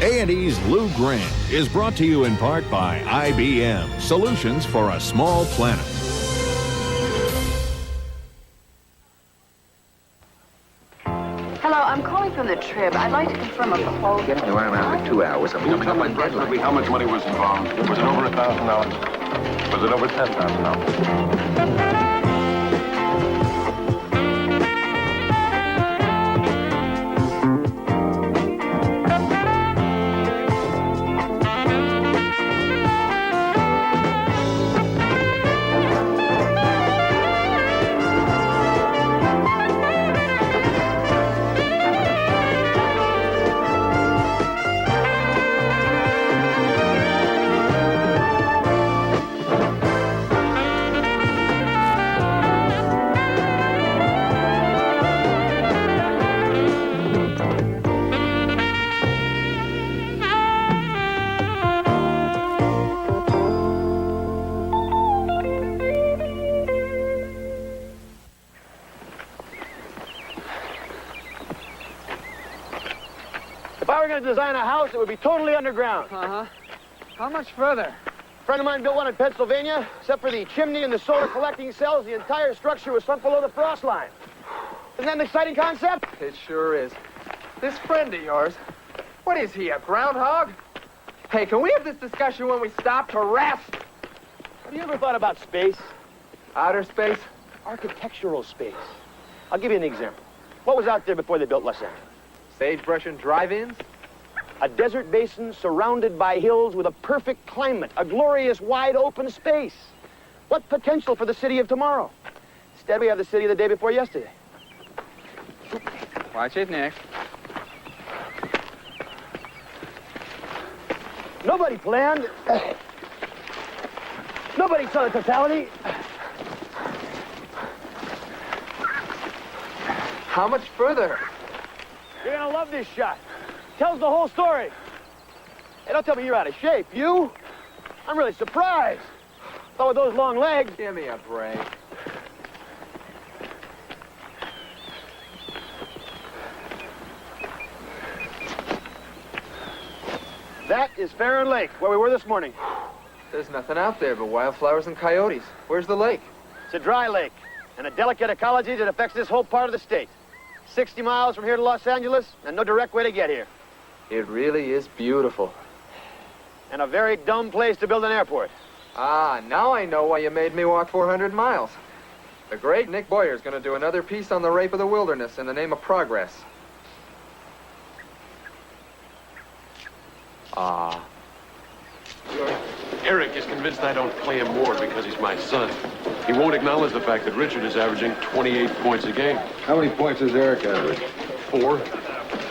A&E's Lou Grant is brought to you in part by IBM, solutions for a small planet. Hello, I'm calling from the Trib. I'd like to confirm a proposal. Get anywhere around in 2 hours. I'm coming up on deadline. How much money was involved? Was it over $1,000? Was it over $10,000? If I were going to design a house, it would be totally underground. Uh-huh. How much further? A friend of mine built one in Pennsylvania. Except for the chimney and the solar collecting cells, the entire structure was sunk below the frost line. Isn't that an exciting concept? It sure is. This friend of yours, what is he, a groundhog? Hey, can we have this discussion when we stop to rest? Have you ever thought about space? Outer space? Architectural space. I'll give you an example. What was out there before they built Los Angeles? Sagebrush and drive-ins? A desert basin surrounded by hills with a perfect climate, a glorious wide open space. What potential for the city of tomorrow? Instead, we have the city of the day before yesterday. Watch it, Nick. Nobody planned. Nobody saw the totality. How much further? You're gonna love this shot. Tells the whole story. Hey, don't tell me you're out of shape. You? I'm really surprised. Thought with those long legs. Give me a break. That is Farron Lake, where we were this morning. There's nothing out there but wildflowers and coyotes. Where's the lake? It's a dry lake, and a delicate ecology that affects this whole part of the state. 60 miles from here to Los Angeles, and no direct way to get here. It really is beautiful. And a very dumb place to build an airport. Ah, now I know why you made me walk 400 miles. The great Nick Boyer's gonna do another piece on the rape of the wilderness in the name of progress. Ah. Eric is convinced I don't play him more because he's my son. He won't acknowledge the fact that Richard is averaging 28 points a game. How many points does Eric average? 4.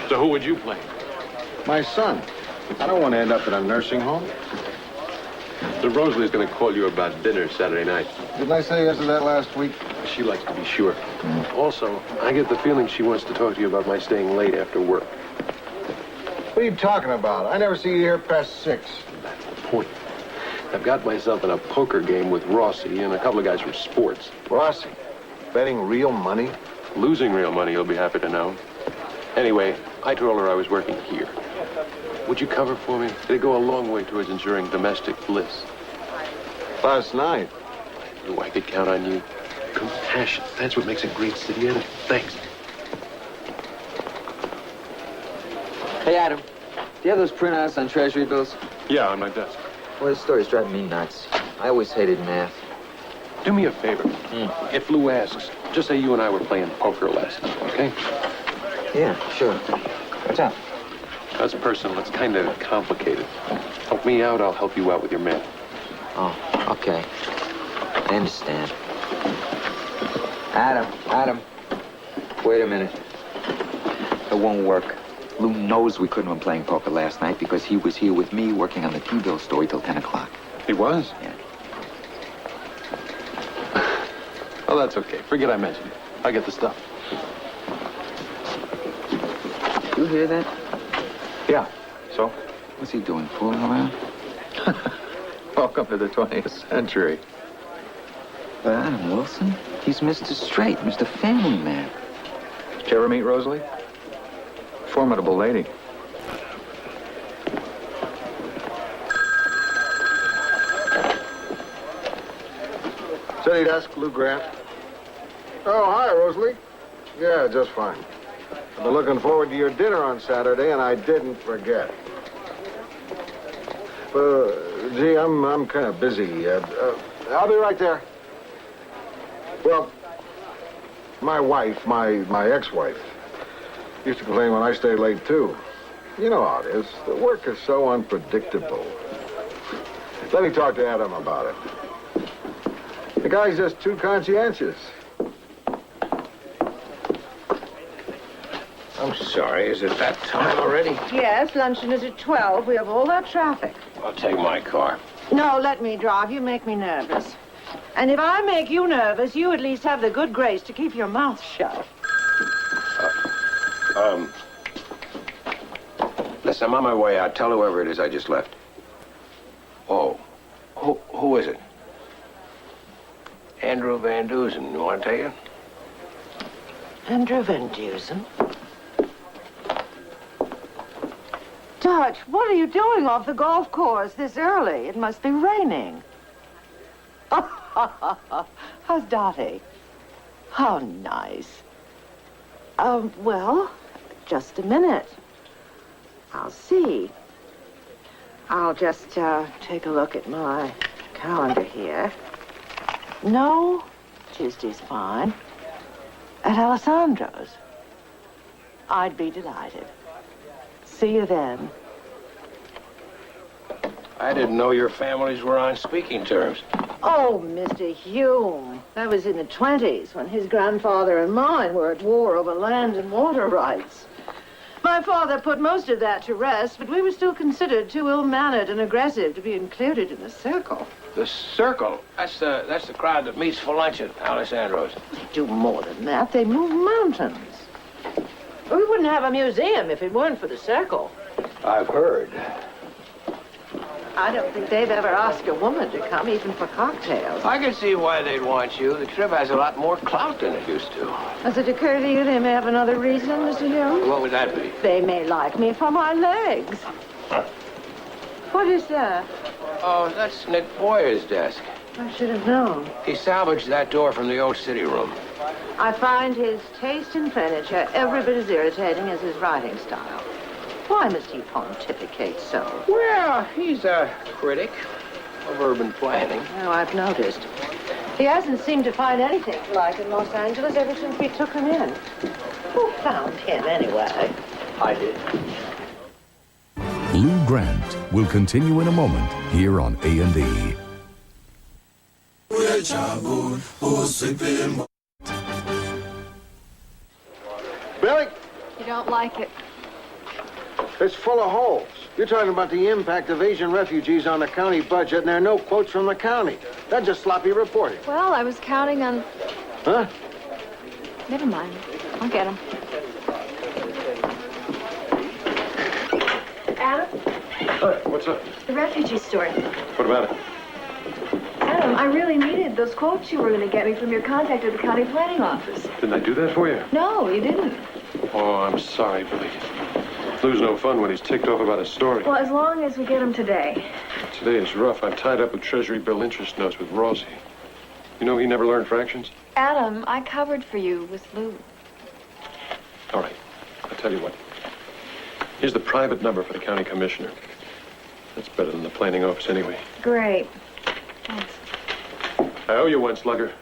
So who would you play? My son. I don't want to end up in a nursing home. So Rosalie's going to call you about dinner Saturday night. Didn't I say yes to that last week? She likes to be sure. Also, I get the feeling she wants to talk to you about my staying late after work. What are you talking about? I never see you here past 6. That's the point. I've got myself in a poker game with Rossi and a couple of guys from sports. Rossi, betting real money? Losing real money, you'll be happy to know. Anyway, I told her I was working here. Would you cover for me? They go a long way towards ensuring domestic bliss. Last night. I knew I could count on you. Compassion, that's what makes a great city, Adam. Thanks. Hey, Adam, do you have those printouts on treasury bills? Yeah, on my desk. Well, this story's driving me nuts. I always hated math. Do me a favor. If Lou asks, just say you and I were playing poker last night, okay? Yeah, sure. What's up? That's personal. It's kind of complicated. Help me out, I'll help you out with your math. Oh, okay. I understand. Adam. Wait a minute. It won't work. Lou knows we couldn't have been playing poker last night because he was here with me working on the T-bill story till 10 o'clock. He was? Yeah. Oh, that's okay. Forget I mentioned it. I get the stuff. You hear that? Yeah. So? What's he doing, fooling around? Welcome to the 20th century. But Adam Wilson, he's Mr. Straight, Mr. Family Man. Did you ever meet Rosalie? Formidable lady. City desk, Lou Grant. Oh, hi, Rosalie. Yeah, just fine. I've been looking forward to your dinner on Saturday, and I didn't forget. Gee, I'm kind of busy. I'll be right there. Well, my wife, my ex-wife, used to complain when I stayed late, too. You know how it is. The work is so unpredictable. Let me talk to Adam about it. The guy's just too conscientious. I'm sorry, is it that time already? Yes, luncheon is at 12. We have all that traffic. I'll take my car. No, let me drive. You make me nervous. And if I make you nervous, you at least have the good grace to keep your mouth shut. Listen, I'm on my way out. Tell whoever it is I just left. Oh, who is it? Andrew Van Dusen. You want to take it? Andrew Van Dusen? Dutch, what are you doing off the golf course this early? It must be raining. How's Dottie? How nice. Well, just a minute. I'll see. I'll just take a look at my calendar here. No, Tuesday's fine. At Alessandro's. I'd be delighted. See you then. I didn't know your families were on speaking terms. Oh, Mr. Hume. That was in the 20s when his grandfather and mine were at war over land and water rights. My father put most of that to rest, but we were still considered too ill-mannered and aggressive to be included in the circle. The Circle? That's the crowd that meets for lunch at Alessandro's. They do more than that. They move mountains. We wouldn't have a museum if it weren't for the circle. I've heard. I don't think they've ever asked a woman to come, even for cocktails. I can see why they'd want you. The trip has a lot more clout than it used to. Does it occur to you they may have another reason, Mr. Hume? What would that be? They may like me for my legs. What is that? Oh, that's Nick Boyer's desk. I should have known. He salvaged that door from the old city room. I find his taste in furniture every bit as irritating as his writing style. Why must he pontificate so? Well, he's a critic of urban planning. Oh, I've noticed. He hasn't seemed to find anything to like in Los Angeles ever since we took him in. Who found him, anyway? I did. Lou Grant will continue in a moment here on A&E. Billy, You don't like it. it's full of holes. You're talking about the impact of Asian refugees on the county budget, and there are no quotes from the county. That's just sloppy reporting. Well, I was counting on... Huh? Never mind. I'll get him. Adam, Hi, what's up? the refugee story. What about it? Adam, I really needed those quotes you were going to get me from your contact at the county planning office. Didn't I do that for you? No, you didn't. Oh, I'm sorry, Billy. Lou's no fun when he's ticked off about his story. Well, as long as we get him today. Today is rough. I'm tied up with Treasury bill interest notes with Rossi. You know he never learned fractions? Adam, I covered for you with Lou. All right. I'll tell you what. Here's the private number for the county commissioner. That's better than the planning office anyway. Great. Thanks. I owe you one, Slugger.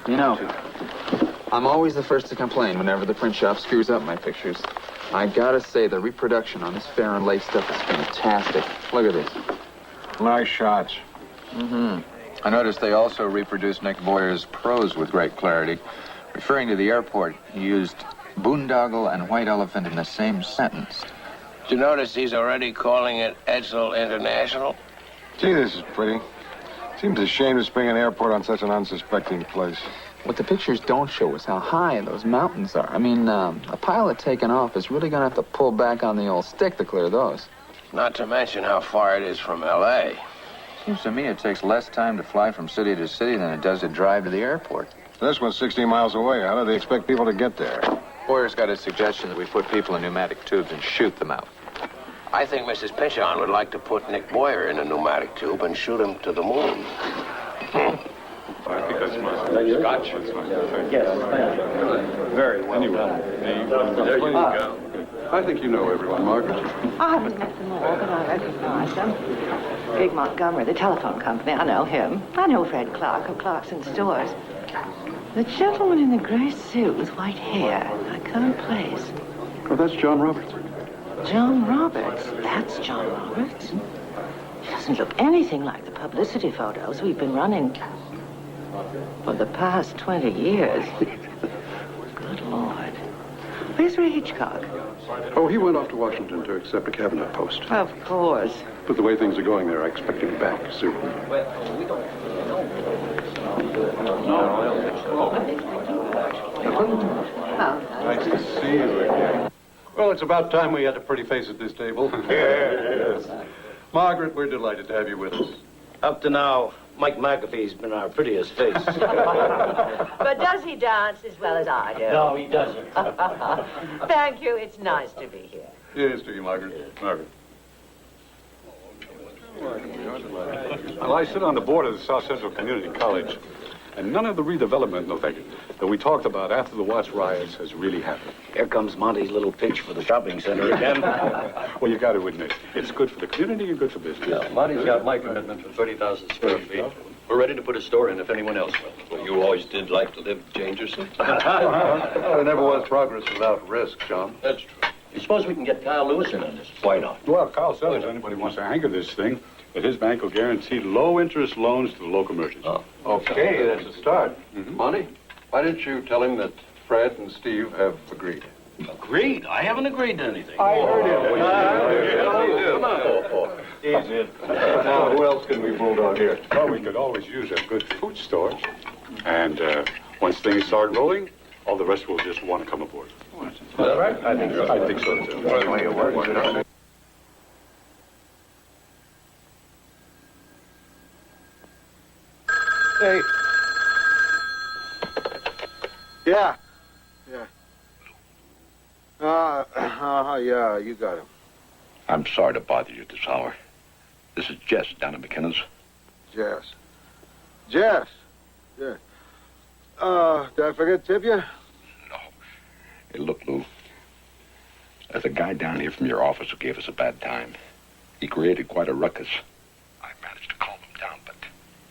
You know, I'm always the first to complain whenever the print shop screws up my pictures. I gotta say, the reproduction on this Fair and Lace stuff is fantastic. Look at this. Nice shots. Mm-hmm. I noticed they also reproduced Nick Boyer's prose with great clarity. Referring to the airport, he used boondoggle and white elephant in the same sentence. Did you notice he's already calling it Edsel International? Gee, this is pretty. Seems a shame to spring an airport on such an unsuspecting place. What the pictures don't show is how high those mountains are. I mean, a pilot taking off is really gonna have to pull back on the old stick to clear those. Not to mention how far it is from L.A. Seems to me it takes less time to fly from city to city than it does to drive to the airport. This one's 60 miles away. How do they expect people to get there? Boyer's got a suggestion that we put people in pneumatic tubes and shoot them out. I think Mrs. Pynchon would like to put Nick Boyer in a pneumatic tube and shoot him to the moon. I think that's my Scotch. Yes, very well done. There you go. I think you know everyone, Margaret. I haven't met them all, but I recognize them. Big Montgomery, the telephone company, I know him. I know Fred Clark of Clark's and Stores. The gentleman in the gray suit with white hair, I can't place. Oh, that's John Roberts. John Roberts? That's John Roberts? He doesn't look anything like the publicity photos we've been running for the past 20 years. Good Lord. Where's Ray Hitchcock? Oh, he went off to Washington to accept a cabinet post. Of course. But the way things are going there, I expect him back soon. Nice to see you again. Well, it's about time we had a pretty face at this table. Yes. Margaret, we're delighted to have you with us. Up to now, Mike McAfee's been our prettiest face. But does he dance as well as I do? No, he doesn't. Thank you. It's nice to be here. Yes, to you, Margaret. Margaret. Well, I sit on the board of the South Central Community College, and none of the redevelopment, no thank you, that we talked about after the Watts riots has really happened. Here comes Monty's little pitch for the shopping center again. Well, you got to admit, it's good for the community and good for business. Yeah, Monty's got my commitment for 30,000 square feet. We're ready to put a store in if anyone else will. Well, you always did like to live dangerously. Well, there never was progress without risk, John. That's true. You suppose we can get Kyle Lewis in on this? Why not? Well, Carl says if anybody wants to anchor this thing, that his bank will guarantee low-interest loans to the local merchants. Oh. Okay, that's a start. Monty, why didn't you tell him that Fred and Steve have agreed? Agreed? I haven't agreed to anything. I heard him. Come on. Easy. Now, who else can we bulldog here? Well, we could always use a good food store. And once things start rolling, all the rest will just want to come aboard. Is that right? I think so. I think so, too. Hey. Yeah. Yeah, you got him. I'm sorry to bother you at this hour. This is Jess down at McKinnon's. Jess. Yeah. Did I forget to tip you? No. Hey, look, Lou. There's a guy down here from your office who gave us a bad time. He created quite a ruckus. I managed to calm him down, but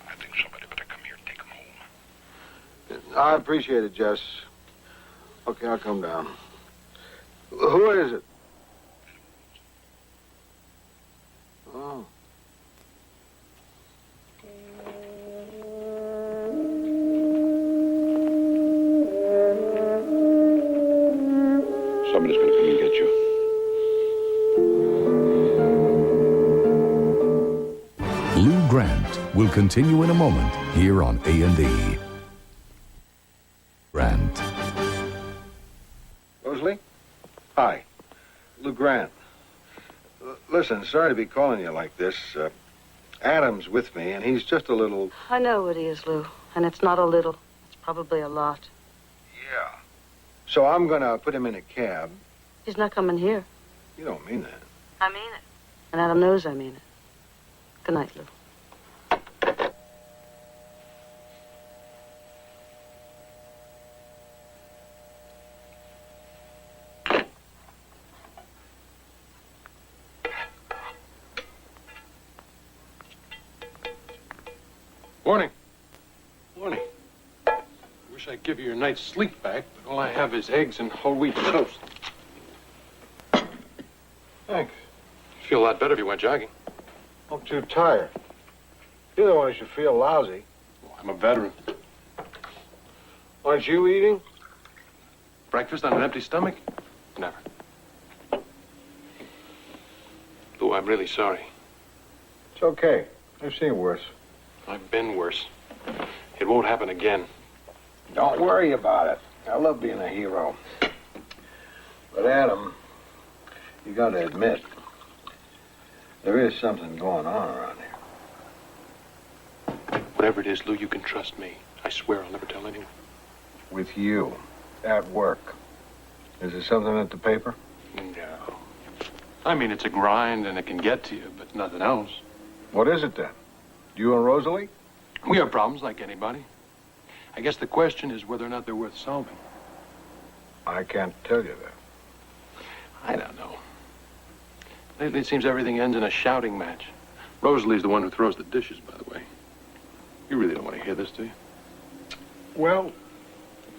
I think somebody better come here and take him home. I appreciate it, Jess. Okay, I'll come down. Who is it? Oh. Somebody's going to come and get you. Lou Grant will continue in a moment here on A&E. Grant. Rosalie? Hi. Lou Grant. Listen, sorry to be calling you like this. Adam's with me, and he's just a little... I know what he is, Lou. And it's not a little. It's probably a lot. Yeah. So I'm going to put him in a cab. He's not coming here. You don't mean that. I mean it. And Adam knows I mean it. Good night, Lou. Morning. Morning. Wish I'd give you your night's sleep back, but all I have is eggs and whole wheat toast. Thanks. Feel a lot better if you went jogging. I'm too tired. You're the one who should feel lousy. Well, I'm a veteran. Aren't you eating? Breakfast on an empty stomach? Never. Lou, I'm really sorry. It's okay. I've seen worse. I've been worse. It won't happen again. Don't worry about it. I love being a hero. But Adam, you gotta admit, there is something going on around here. Whatever it is, Lou, you can trust me. I swear I'll never tell anyone. With you, at work. Is there something at the paper? No. I mean, it's a grind and it can get to you, but nothing else. What is it then? You and Rosalie? We have problems like anybody. I guess the question is whether or not they're worth solving. I can't tell you that. I don't know. Lately, it seems everything ends in a shouting match. Rosalie's the one who throws the dishes, by the way. You really don't want to hear this, do you? Well,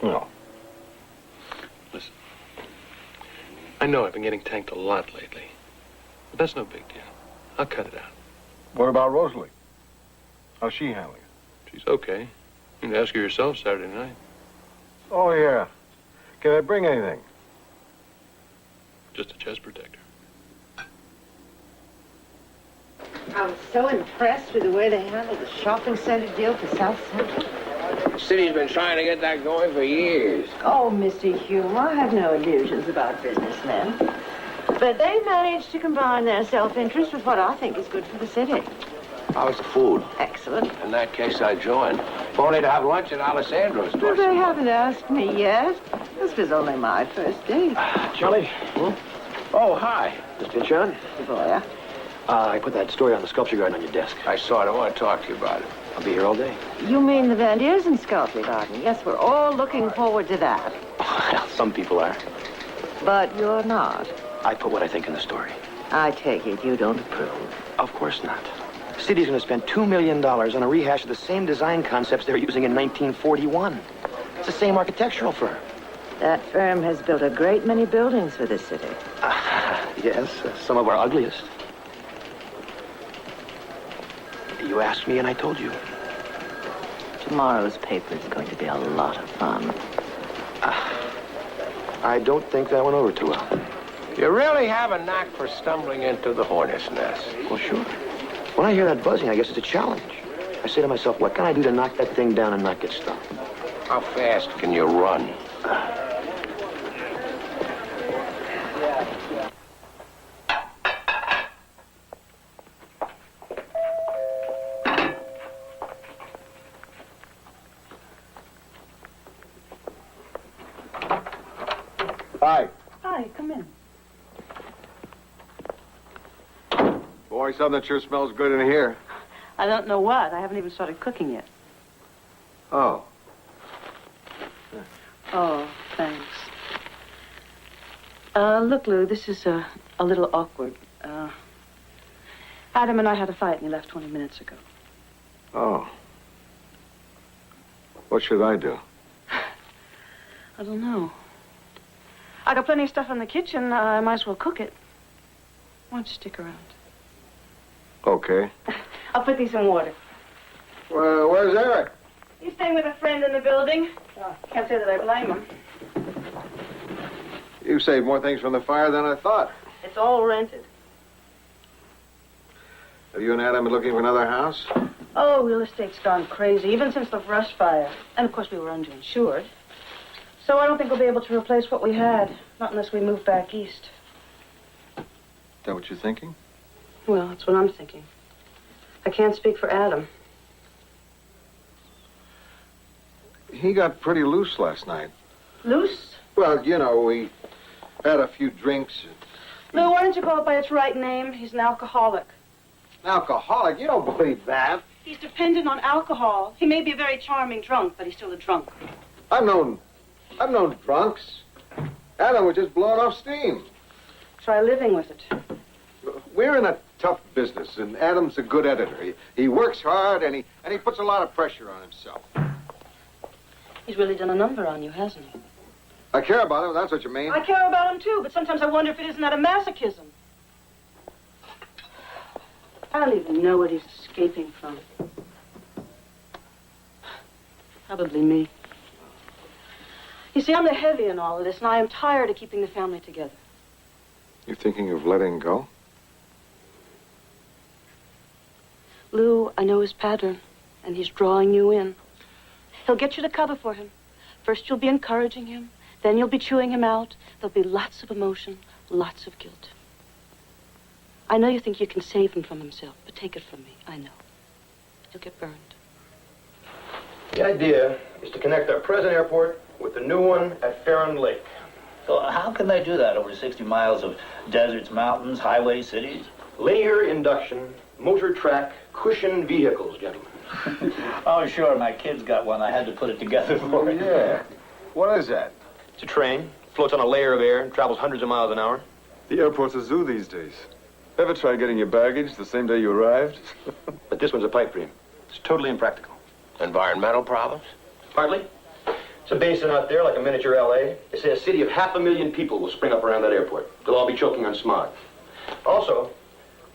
no. Listen. I know I've been getting tanked a lot lately. But that's no big deal. I'll cut it out. What about Rosalie? How's she handling it? She's okay. You can ask her yourself Saturday night. Oh, yeah. Can I bring anything? Just a chest protector. I was so impressed with the way they handled the shopping center deal for South Central. The city's been trying to get that going for years. Oh, Mr. Hume, I have no illusions about businessmen. But they managed to combine their self-interest with what I think is good for the city. How's the food? Excellent. In that case, I join. If only to have lunch at Alessandro's Well, twice they a month. haven't asked me yet. This was only my first date. Charlie? Oh, hi. Miss Pynchon? Boy, I put that story on the sculpture garden on your desk. I saw it. I want to talk to you about it. I'll be here all day. you mean the Van Deersen Sculpture Garden? Yes, we're all looking forward to that. Well, some people are. But you're not. I put what I think in the story. I take it you don't approve. Of course not. The city's going to spend $2 million on a rehash of the same design concepts they were using in 1941. It's the same architectural firm. That firm has built a great many buildings for this city. Yes, some of our ugliest. You asked me and I told you. Tomorrow's paper is going to be a lot of fun. I don't think that went over too well. You really have a knack for stumbling into the hornet's nest. Well, sure. When I hear that buzzing, I guess it's a challenge. I say to myself, what can I do to knock that thing down and not get stuck? How fast can you run? Hi. Hi, come in. Boy, something sure smells good in here. I don't know what. I haven't even started cooking yet. Oh. Oh, thanks. Look, Lou, this is a little awkward. Adam and I had a fight, and he left 20 minutes ago. Oh. What should I do? I don't know. I got plenty of stuff in the kitchen. I might as well cook it. Why don't you stick around? Okay. I'll put these in water. Well, where's Eric? He's staying with a friend in the building. Can't say that I blame him. You saved more things from the fire than I thought. It's all rented. Have you and Adam been looking for another house? Oh, real estate's gone crazy, even since the brush fire. And, of course, we were underinsured. So I don't think we'll be able to replace what we had, not unless we move back east. Is that what you're thinking? Well, that's what I'm thinking. I can't speak for Adam. He got pretty loose last night. Loose? Well, you know, we had a few drinks. Lou, why don't you call it by its right name? He's an alcoholic. An alcoholic? You don't believe that. He's dependent on alcohol. He may be a very charming drunk, but he's still a drunk. I've known drunks. Adam was just blowing off steam. Try living with it. We're in a tough business, and Adam's a good editor. He works hard, and he puts a lot of pressure on himself. He's really done a number on you, hasn't he? I care about him, that's what you mean. I care about him, too, but sometimes I wonder if it isn't out of masochism. I don't even know what he's escaping from. Probably me. You see, I'm the heavy in all of this, and I am tired of keeping the family together. You thinking of letting go? Lou, I know his pattern, and he's drawing you in. He'll get you to cover for him. First, you'll be encouraging him. Then you'll be chewing him out. There'll be lots of emotion, lots of guilt. I know you think you can save him from himself, but take it from me. I know. He'll get burned. The idea is to connect our present airport with the new one at Farron Lake. So how can they do that over 60 miles of deserts, mountains, highways, cities? Linear induction, motor track, cushion vehicles, gentlemen. Oh, sure, my kids got one. I had to put it together for it. Yeah. What is that? It's a train, floats on a layer of air, and travels hundreds of miles an hour. The airport's a zoo these days. Ever try getting your baggage the same day you arrived? But this one's a pipe dream. It's totally impractical. Environmental problems? Hardly. It's a basin out there like a miniature LA. They say a city of 500,000 people will spring up around that airport. They'll all be choking on smog. Also,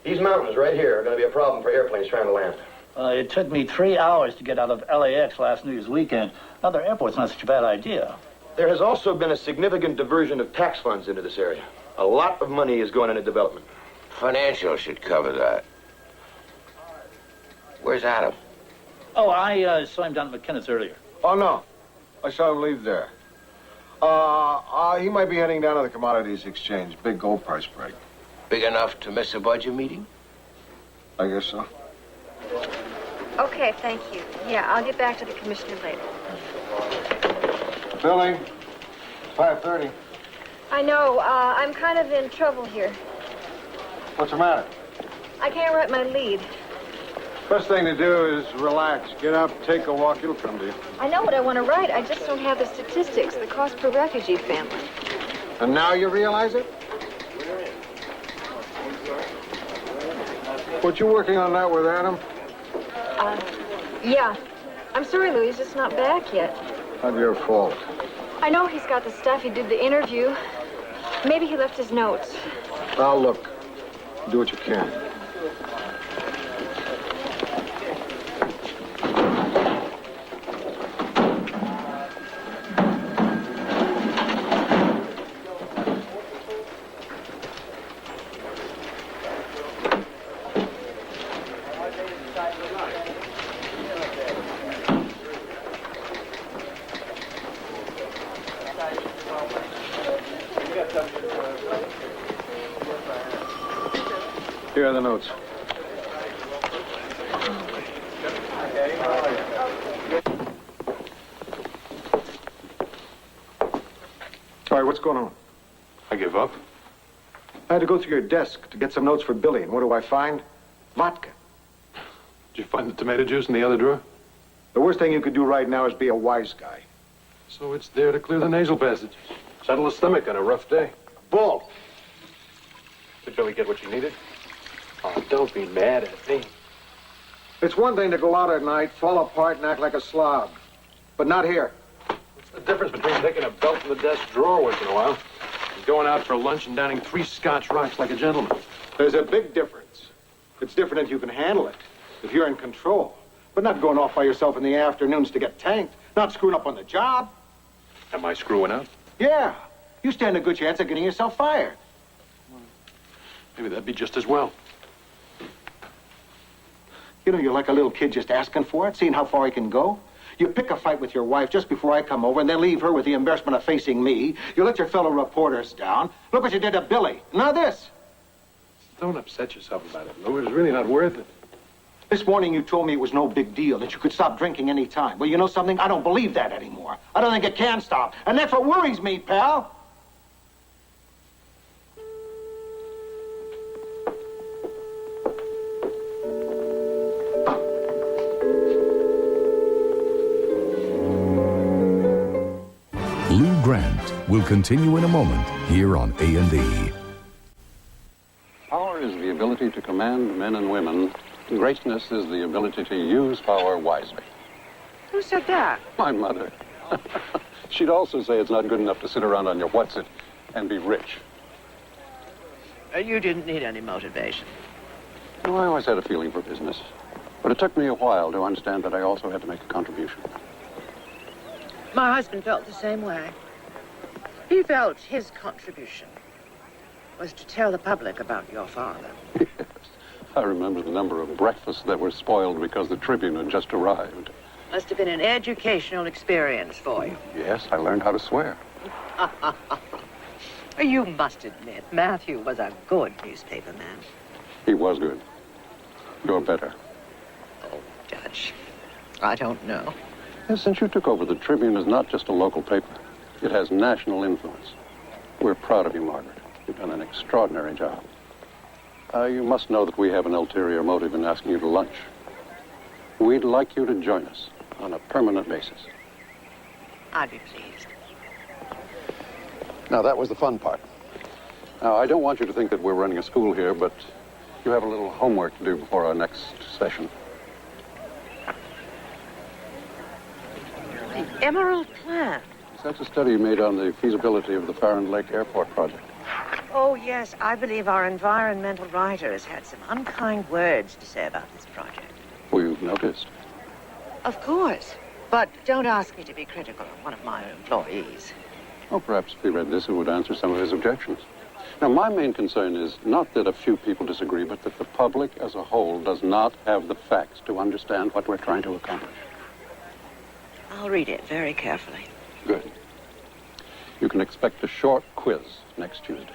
these mountains right here are going to be a problem for airplanes trying to land. It took me 3 hours to get out of LAX last New Year's weekend. Another airport's not such a bad idea. There has also been a significant diversion of tax funds into this area. A lot of money is going into development. Financial should cover that. Where's Adam? Oh, I saw him down at McKinnett's earlier. Oh, no. I saw him leave there. He might be heading down to the commodities exchange. Big gold price break. Big enough to miss a budget meeting? I guess so. Okay, thank you. Yeah, I'll get back to the commissioner later. Billy, 5:30. I know, I'm kind of in trouble here. What's the matter? I can't write my lead. Best thing to do is relax. Get up, take a walk. It'll come to you. I know what I want to write. I just don't have the statistics, the cost per refugee family. And now you realize it? What you working on that with Adam? Yeah. I'm sorry, Lou, he's just not back yet. Not your fault. I know he's got the stuff. He did the interview. Maybe he left his notes. Now, look. Do what you can. Here are the notes. All right, what's going on? I give up. I had to go through your desk to get some notes for Billy, and what do I find? Vodka. Did you find the tomato juice in the other drawer? The worst thing you could do right now is be a wise guy. So it's there to clear the nasal passage. Settle the stomach on a rough day. Bull! Did Billy get what she needed? Oh, don't be mad at me. It's one thing to go out at night, fall apart, and act like a slob. But not here. What's the difference between taking a belt from the desk drawer once in a while and going out for lunch and downing 3 Scotch rocks like a gentleman? There's a big difference. It's different if you can handle it, if you're in control. But not going off by yourself in the afternoons to get tanked, not screwing up on the job. Am I screwing up? Yeah. You stand a good chance of getting yourself fired. Maybe that'd be just as well. You know, you're like a little kid just asking for it, seeing how far he can go. You pick a fight with your wife just before I come over and then leave her with the embarrassment of facing me. You let your fellow reporters down. Look what you did to Billy. Now this. Don't upset yourself about it, Lou. It's really not worth it. This morning you told me it was no big deal, that you could stop drinking any time. Well, you know something? I don't believe that anymore. I don't think it can stop. And that's what worries me, pal. Lou Grant will continue in a moment here on A&E. Power is the ability to command men and women. Greatness is the ability to use power wisely. Who said that? My mother. She'd also say it's not good enough to sit around on your what's-it and be rich. You didn't need any motivation. No, I always had a feeling for business. But it took me a while to understand that I also had to make a contribution. My husband felt the same way. He felt his contribution was to tell the public about your father. Yes. I remember the number of breakfasts that were spoiled because the Tribune had just arrived. Must have been an educational experience for you. Yes, I learned how to swear. You must admit, Matthew was a good newspaper man. He was good. You're better. Oh, Judge, I don't know. Yes, since you took over, the Tribune is not just a local paper. It has national influence. We're proud of you, Margaret. You've done an extraordinary job. You must know that we have an ulterior motive in asking you to lunch. We'd like you to join us on a permanent basis. I'd be pleased. Now, that was the fun part. Now, I don't want you to think that we're running a school here, but you have a little homework to do before our next session. The Emerald Plan. That's a study made on the feasibility of the Farron Lake Airport project. Oh, yes, I believe our environmental writer has had some unkind words to say about this project. We've noticed. Of course. But don't ask me to be critical of one of my employees. Oh, perhaps if he read this, it would answer some of his objections. Now, my main concern is not that a few people disagree, but that the public as a whole does not have the facts to understand what we're trying to accomplish. I'll read it very carefully. Good. You can expect a short quiz next Tuesday.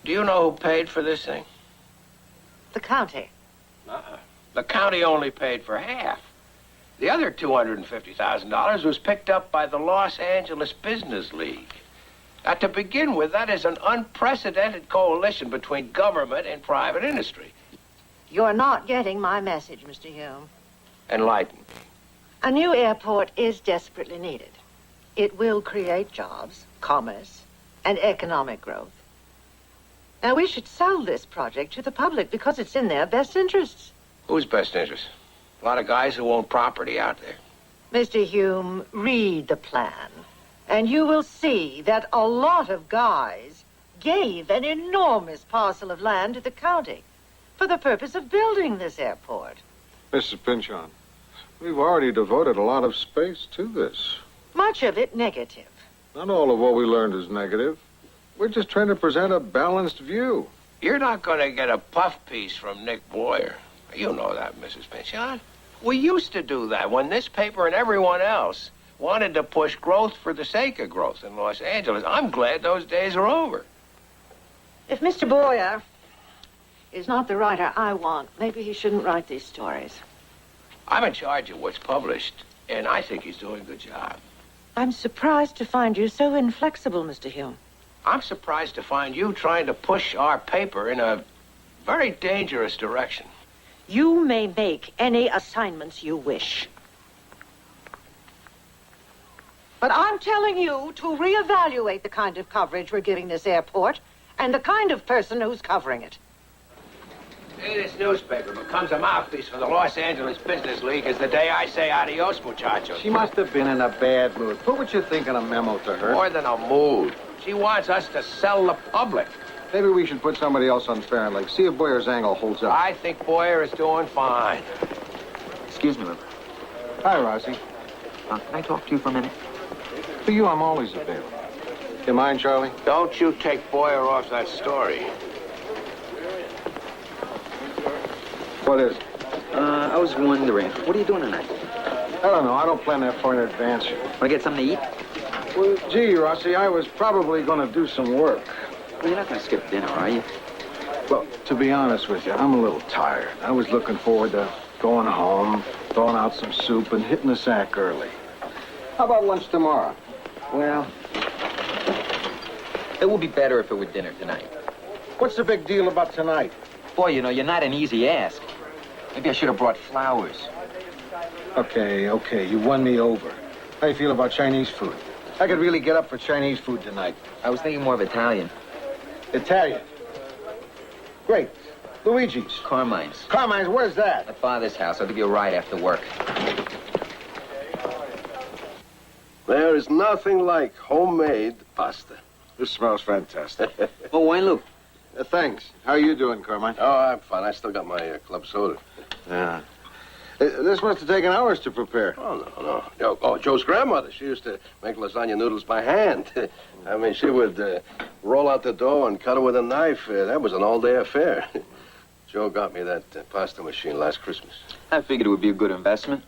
Do you know who paid for this thing? The county. The county only paid for half. The other $250,000 was picked up by the Los Angeles Business League. Now, to begin with, that is an unprecedented coalition between government and private industry. You're not getting my message, Mr. Hume. Enlighten me. A new airport is desperately needed. It will create jobs, commerce, and economic growth. Now, we should sell this project to the public because it's in their best interests. Whose best interest? A lot of guys who own property out there. Mr. Hume, read the plan, and you will see that a lot of guys gave an enormous parcel of land to the county for the purpose of building this airport. Mrs. Pynchon, we've already devoted a lot of space to this. Much of it negative. Not all of what we learned is negative. We're just trying to present a balanced view. You're not going to get a puff piece from Nick Boyer. You know that, Mrs. Pynchon. We used to do that when this paper and everyone else wanted to push growth for the sake of growth in Los Angeles. I'm glad those days are over. If Mr. Boyer is not the writer I want, maybe he shouldn't write these stories. I'm in charge of what's published, and I think he's doing a good job. I'm surprised to find you so inflexible, Mr. Hume. I'm surprised to find you trying to push our paper in a very dangerous direction. You may make any assignments you wish. But I'm telling you to reevaluate the kind of coverage we're giving this airport and the kind of person who's covering it. Hey, this newspaper becomes a mouthpiece for the Los Angeles Business League is the day I say adios, muchachos. She must have been in a bad mood. Put what you think in a memo to her. More than a mood. She wants us to sell the public. Maybe we should put somebody else on Farron Lake. See if Boyer's angle holds up. I think Boyer is doing fine. Excuse me, Lou. Hi, Rossi. Can I talk to you for a minute? For you, I'm always available. You mind, Charlie? Don't you take Boyer off that story. What is it? I was wondering, what are you doing tonight? I don't know. I don't plan that far in advance. Want to get something to eat? Well, gee, Rossi, I was probably going to do some work. Well, you're not going to skip dinner, are you? Well, to be honest with you, I'm a little tired. I was looking forward to going home, throwing out some soup, and hitting the sack early. How about lunch tomorrow? Well, it would be better if it were dinner tonight. What's the big deal about tonight? Boy, you know, you're not an easy ask. Maybe I should have brought flowers. Okay, you won me over. How you feel about Chinese food? I could really get up for Chinese food tonight. I was thinking more of Italian. Italian? Great. Luigi's. Carmine's. Carmine's, where's that? At Father's house. I'll give you a ride after work. There is nothing like homemade pasta. This smells fantastic. Oh, wine, Lou. Thanks. How are you doing, Carmine? Oh, I'm fine. I still got my club soda. Yeah. This must have taken hours to prepare. Oh, no. Joe's grandmother, she used to make lasagna noodles by hand. I mean, she would roll out the dough and cut it with a knife. That was an all-day affair. Joe got me that pasta machine last Christmas. I figured it would be a good investment.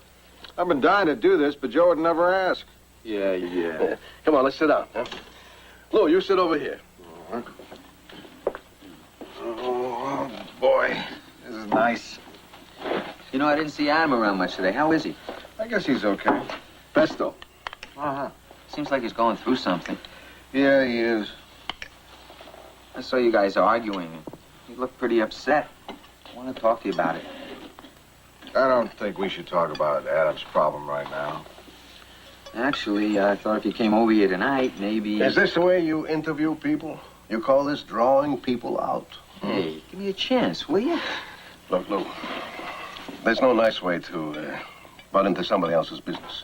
I've been dying to do this, but Joe would never ask. Yeah. Come on, let's sit down. Huh? Lou, you sit over here. Oh, boy. This is nice. You know, I didn't see Adam around much today. How is he? I guess he's okay. Pesto. Uh-huh. Seems like he's going through something. Yeah, he is. I saw you guys arguing, and you look pretty upset. I want to talk to you about it. I don't think we should talk about Adam's problem right now. Actually, I thought if you came over here tonight, maybe... Is this the way you interview people? You call this drawing people out? Hey, give me a chance, will you? Look, Lou, there's no nice way to butt into somebody else's business.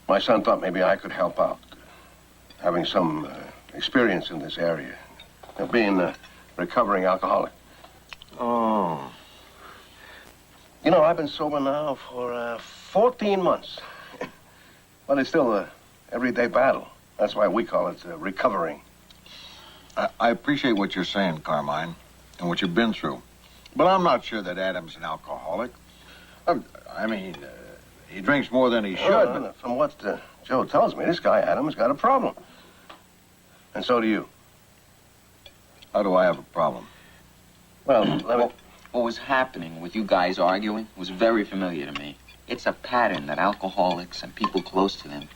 My son thought maybe I could help out, having some experience in this area, being a recovering alcoholic. Oh. You know, I've been sober now for 14 months. But it's still an everyday battle. That's why we call it recovering. I appreciate what you're saying, Carmine, and what you've been through. But I'm not sure that Adam's an alcoholic. I mean, he drinks more than he should. But... From what Joe tells me, this guy, Adam's got a problem. And so do you. How do I have a problem? Well, what was happening with you guys arguing was very familiar to me. It's a pattern that alcoholics and people close to them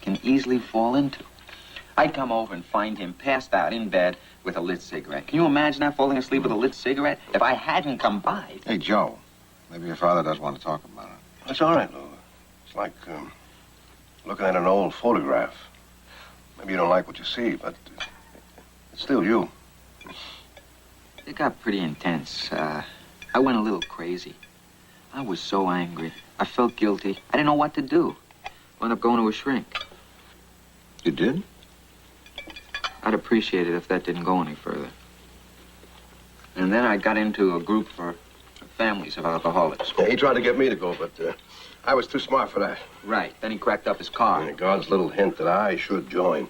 can easily fall into. I'd come over and find him passed out in bed with a lit cigarette. Can you imagine that, falling asleep with a lit cigarette? If I hadn't come by... Hey, Joe, maybe your father does want to talk about it. That's all right, Lou. It's like looking at an old photograph. Maybe you don't like what you see, but it's still you. It got pretty intense. I went a little crazy. I was so angry. I felt guilty. I didn't know what to do. Wound up going to a shrink. You did? I'd appreciate it if that didn't go any further. And then I got into a group for families of alcoholics. Yeah, he tried to get me to go, but I was too smart for that. Right. Then he cracked up his car. And God's little hint that I should join.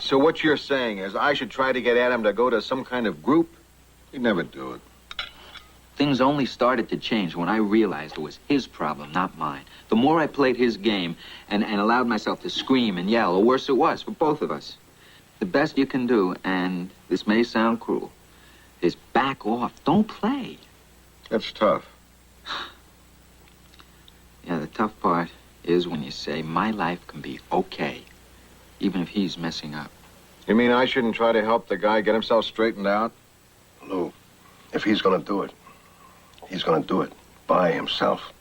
So what you're saying is I should try to get Adam to go to some kind of group? He'd never do it. Things only started to change when I realized it was his problem, not mine. The more I played his game and allowed myself to scream and yell, the worse it was for both of us. The best you can do, and this may sound cruel, is back off. Don't play. That's tough. Yeah, the tough part is when you say, my life can be okay, even if he's messing up. You mean I shouldn't try to help the guy get himself straightened out? Lou, if he's going to do it, he's going to do it by himself.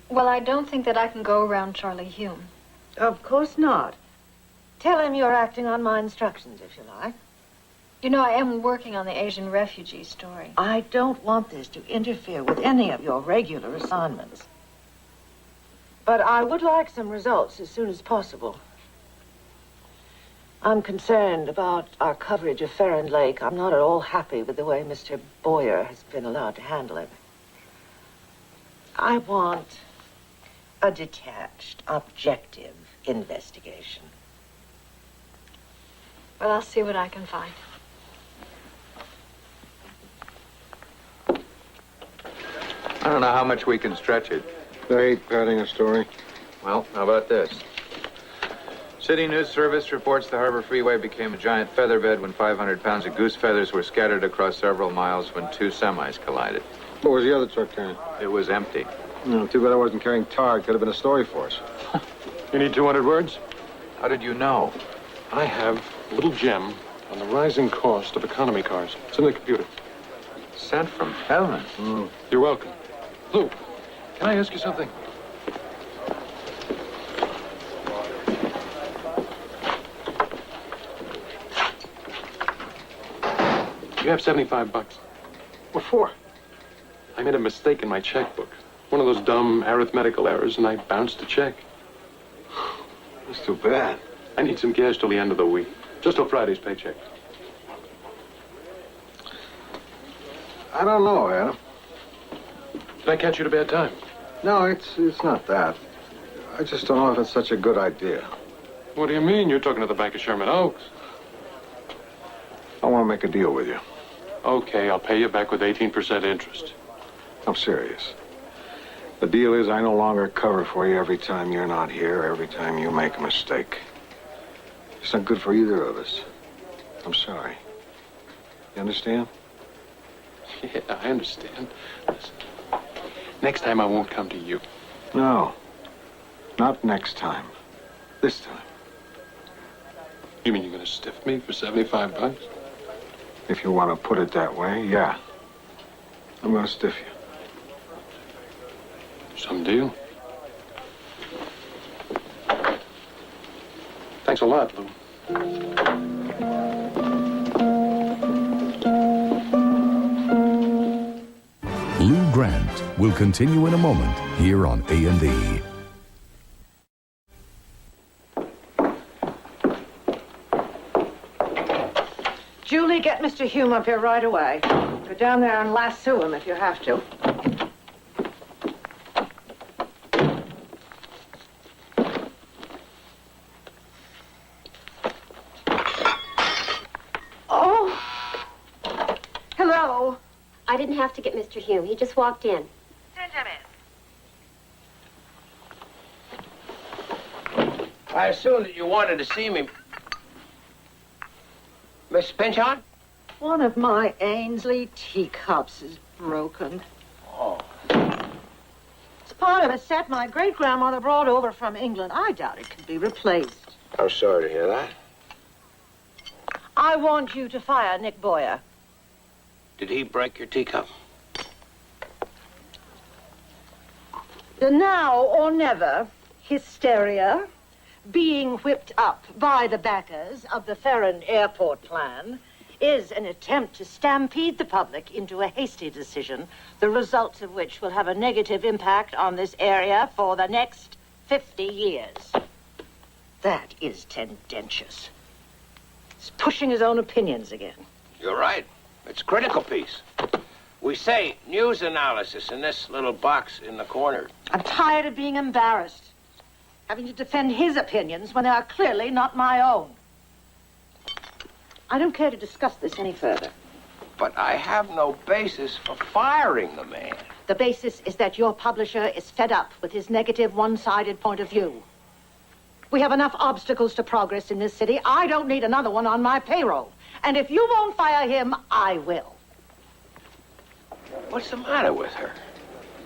Well, I don't think that I can go around Charlie Hume. Of course not. Tell him you're acting on my instructions, if you like. You know, I am working on the Asian refugee story. I don't want this to interfere with any of your regular assignments. But I would like some results as soon as possible. I'm concerned about our coverage of Ferron Lake. I'm not at all happy with the way Mr. Boyer has been allowed to handle it. I want a detached, objective investigation. Well, I'll see what I can find. I don't know how much we can stretch it. I hate padding a story. Well, how about this? City News Service reports the Harbor Freeway became a giant featherbed when 500 pounds of goose feathers were scattered across several miles when two semis collided. What was the other truck carrying? It was empty. No, too bad I wasn't carrying tar. It could have been a story for us. You need 200 words? How did you know? I have a little gem on the rising cost of economy cars. It's in the computer. Sent from heaven. You're welcome. Lou, can I ask you something? You have 75 bucks. What for? I made a mistake in my checkbook. One of those dumb arithmetical errors, and I bounced the check. That's too bad. I need some cash till the end of the week. Just till Friday's paycheck. I don't know, Adam. Did I catch you at a bad time? No, it's not that. I just don't know if it's such a good idea. What do you mean? You're talking to the Bank of Sherman Oaks. I want to make a deal with you. Okay, I'll pay you back with 18% interest. I'm serious. The deal is I no longer cover for you every time you're not here, every time you make a mistake. It's not good for either of us. I'm sorry. You understand? Yeah, I understand. Listen, Next time I won't come to you. No. Not next time. This time. You mean you're gonna stiff me for $75? If you want to put it that way, yeah. I'm gonna stiff you. Some deal. Thanks a lot, Lou. Lou Grant will continue in a moment here on A&E. Julie, get Mr. Hume up here right away. Go down there and lasso him if you have to. Oh! Hello. I didn't have to get Mr. Hume. He just walked in. Send him in. I assumed that you wanted to see me. Miss Pynchon? One of my Ainsley teacups is broken. Oh. It's part of a set my great-grandmother brought over from England. I doubt it can be replaced. I'm sorry to hear that. I want you to fire Nick Boyer. Did he break your teacup? The now or never hysteria being whipped up by the backers of the Ferren Airport plan is an attempt to stampede the public into a hasty decision, the results of which will have a negative impact on this area for the next 50 years. That is tendentious. He's pushing his own opinions again. You're right. It's a critical piece. We say news analysis in this little box in the corner. I'm tired of being embarrassed, having to defend his opinions when they are clearly not my own. I don't care to discuss this any further. But I have no basis for firing the man. The basis is that your publisher is fed up with his negative, one-sided point of view. We have enough obstacles to progress in this city. I don't need another one on my payroll. And if you won't fire him, I will. What's the matter with her?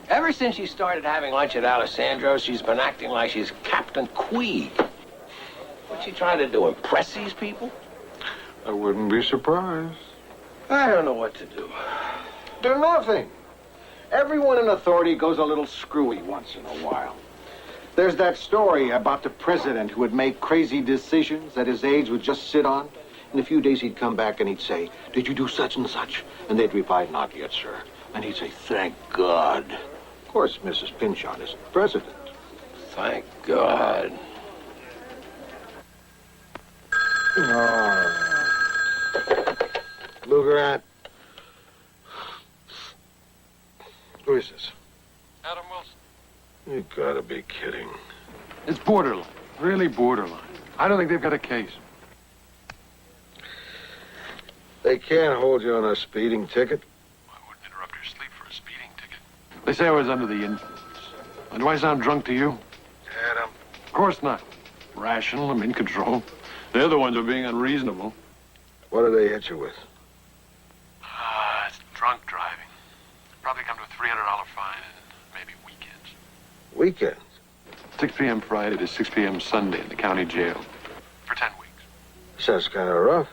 Ever since she started having lunch at Alessandro's, she's been acting like she's Captain Queeg. What's she trying to do, impress these people? I wouldn't be surprised. I don't know what to do. Do nothing. Everyone in authority goes a little screwy once in a while. There's that story about the president who would make crazy decisions that his aides would just sit on. In a few days, he'd come back and he'd say, "Did you do such and such?" And they'd reply, "Not yet, sir." And he'd say, "Thank God." Of course, Mrs. Pynchon is president. Thank God. Oh. Lou Grant. Who is this? Adam Wilson. You gotta be kidding. It's borderline. Really borderline. I don't think they've got a case. They can't hold you on a speeding ticket. I wouldn't interrupt your sleep for a speeding ticket. They say I was under the influence. Do I sound drunk to you? Adam. Of course not. Rational, I'm in control. They're the ones who are being unreasonable. What did they hit you with? It's drunk driving. Probably come to a $300 fine and maybe weekends. Weekends? 6 p.m. Friday to 6 p.m. Sunday in the county jail. For 10 weeks. Sounds kind of rough.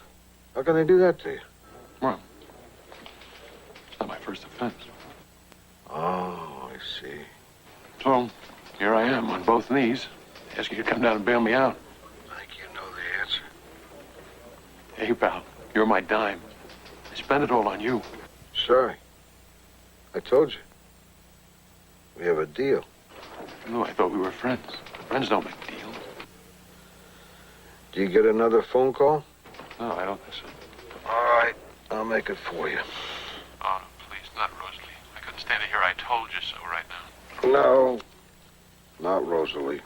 How can they do that to you? Well, it's not my first offense. Oh, I see. So, here I am on both knees, asking you to come down and bail me out. I think you know the answer. Hey, pal, you're my dime. I spend it all on you. Sorry. I told you. We have a deal. No, I thought we were friends. Friends don't make deals. Do you get another phone call? No, I don't think so. All right. I'll make it for you. Oh, no, please, not Rosalie. I couldn't stand to hear I told you so right now. No. Not Rosalie.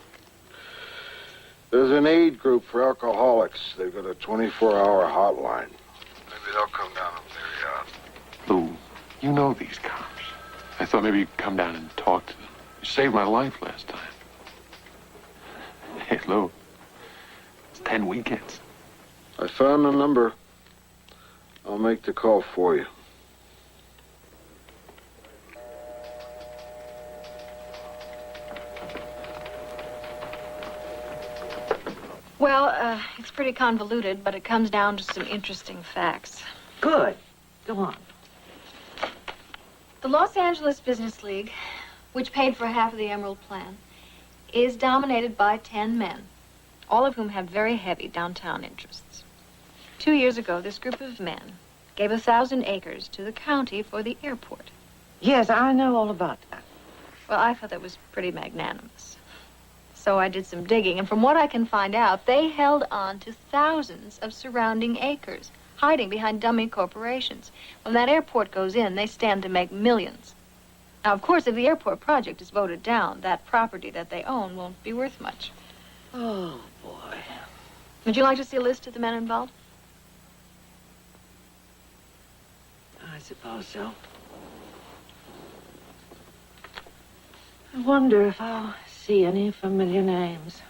There's an aid group for alcoholics. They've got a 24-hour hotline. Maybe they'll come down and clear you out. Lou, you know these cops. I thought maybe you'd come down and talk to them. You saved my life last time. Hey, Lou, it's 10 weekends. I found the number. I'll make the call for you. Well, it's pretty convoluted, but it comes down to some interesting facts. Good. Go on. The Los Angeles Business League, which paid for half of the Emerald Plan, is dominated by 10 men, all of whom have very heavy downtown interests. 2 years ago, this group of men gave 1,000 acres to the county for the airport. Yes, I know all about that. Well, I thought that was pretty magnanimous. So I did some digging, and from what I can find out, they held on to thousands of surrounding acres, hiding behind dummy corporations. When that airport goes in, they stand to make millions. Now, of course, if the airport project is voted down, that property that they own won't be worth much. Oh, boy. Would you like to see a list of the men involved? I suppose so. I wonder if I'll see any familiar names.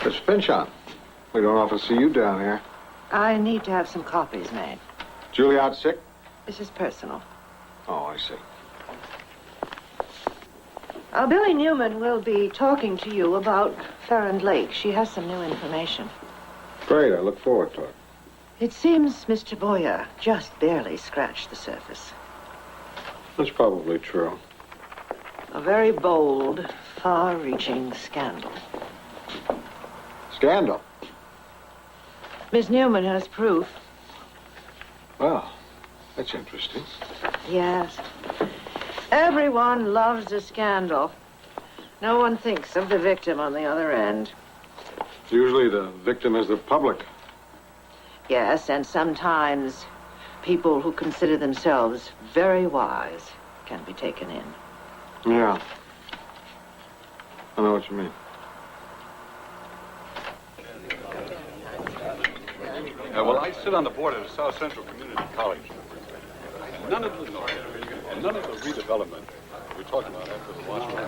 It's Pynchon. We don't often see you down here. I need to have some copies made. Julie out sick? This is personal. Oh, I see. Billy Newman will be talking to you about Farron Lake. She has some new information. Great, I look forward to it. It seems Mr. Boyer just barely scratched the surface. That's probably true. A very bold, far-reaching scandal. Scandal? Miss Newman has proof. Well, that's interesting. Yes. Everyone loves a scandal. No one thinks of the victim on the other end. Usually the victim is the public. Yes, and sometimes people who consider themselves very wise can be taken in. Yeah. I know what you mean. Well, I sit on the board of the South Central Community College. None of the noise and none of the redevelopment we talked about after the last one.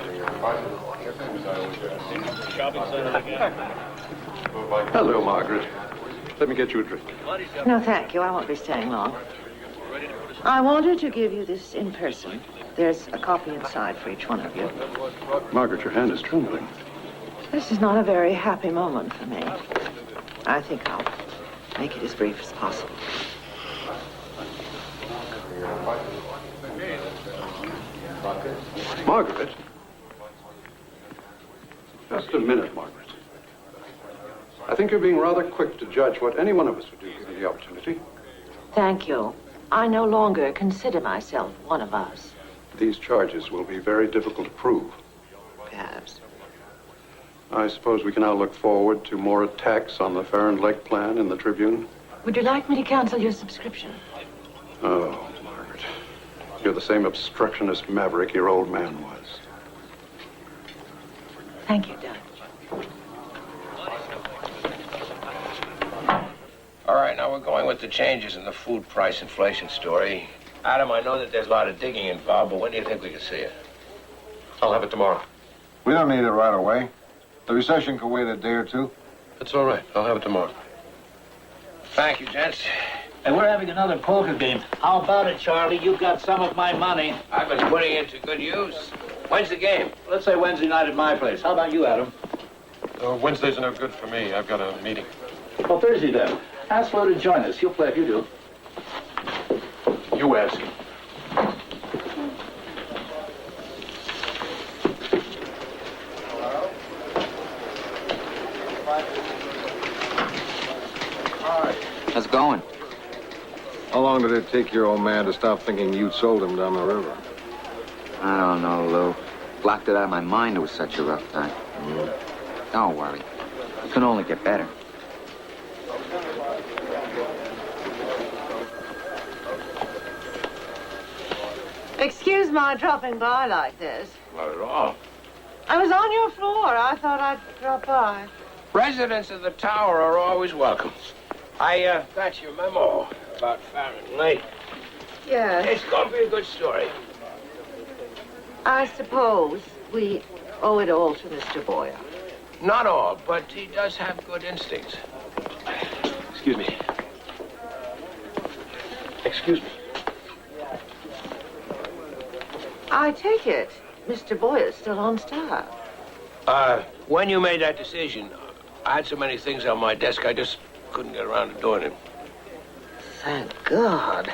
Hello, Margaret. Let me get you a drink. No, thank you. I won't be staying long. I wanted to give you this in person. There's a copy inside for each one of you. Margaret, your hand is trembling. This is not a very happy moment for me. I think I'll make it as brief as possible. Margaret? Just a minute, Margaret. I think you're being rather quick to judge what any one of us would do given the opportunity. Thank you. I no longer consider myself one of us. These charges will be very difficult to prove. Perhaps. I suppose we can now look forward to more attacks on the Farron Lake plan in the Tribune. Would you like me to cancel your subscription? Oh, Margaret. You're the same obstructionist maverick your old man was. Thank you, Doug. All right, now we're going with the changes in the food price inflation story. Adam, I know that there's a lot of digging involved, but when do you think we can see it? I'll have it tomorrow. We don't need it right away. The recession could wait a day or two. That's all right. I'll have it tomorrow. Thank you, gents. Hey, we're having another poker game. How about it, Charlie? You've got some of my money. I've been putting it to good use. When's the game? Let's say Wednesday night at my place. How about you, Adam? Wednesdays are no good for me. I've got a meeting. Well, Thursday then. Ask Flo to join us. He'll play if you do. You ask. How's it going? How long did it take your old man to stop thinking you'd sold him down the river? I don't know, Lou. Blocked it out of my mind it was such a rough time. Don't worry. It can only get better. Excuse my dropping by like this. Not at all. I was on your floor. I thought I'd drop by. Residents of the tower are always welcome. I got your memo about Farron Lake. Yes. It's going to be a good story. I suppose we owe it all to Mr. Boyer. Not all, but he does have good instincts. Excuse me. Excuse me. I take it Mr. Boyer's still on staff. When you made that decision, I had so many things on my desk, I just couldn't get around to doing it. Thank God.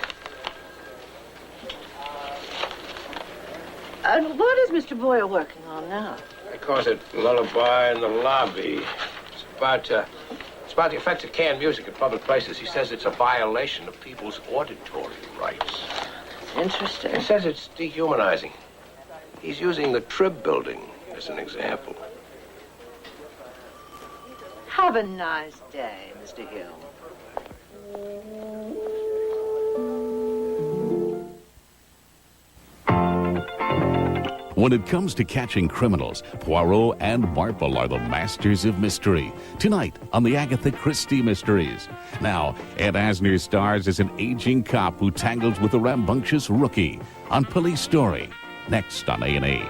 And what is Mr. Boyer working on now? He calls it Lullaby in the Lobby. It's about the effects of canned music in public places. He says it's a violation of people's auditory rights. Interesting. He says it's dehumanizing. He's using the Trib building as an example. Have a nice day, Mr. Hill. When it comes to catching criminals, Poirot and Marple are the masters of mystery. Tonight on the Agatha Christie Mysteries. Now, Ed Asner stars as an aging cop who tangles with a rambunctious rookie on Police Story. Next on A&E.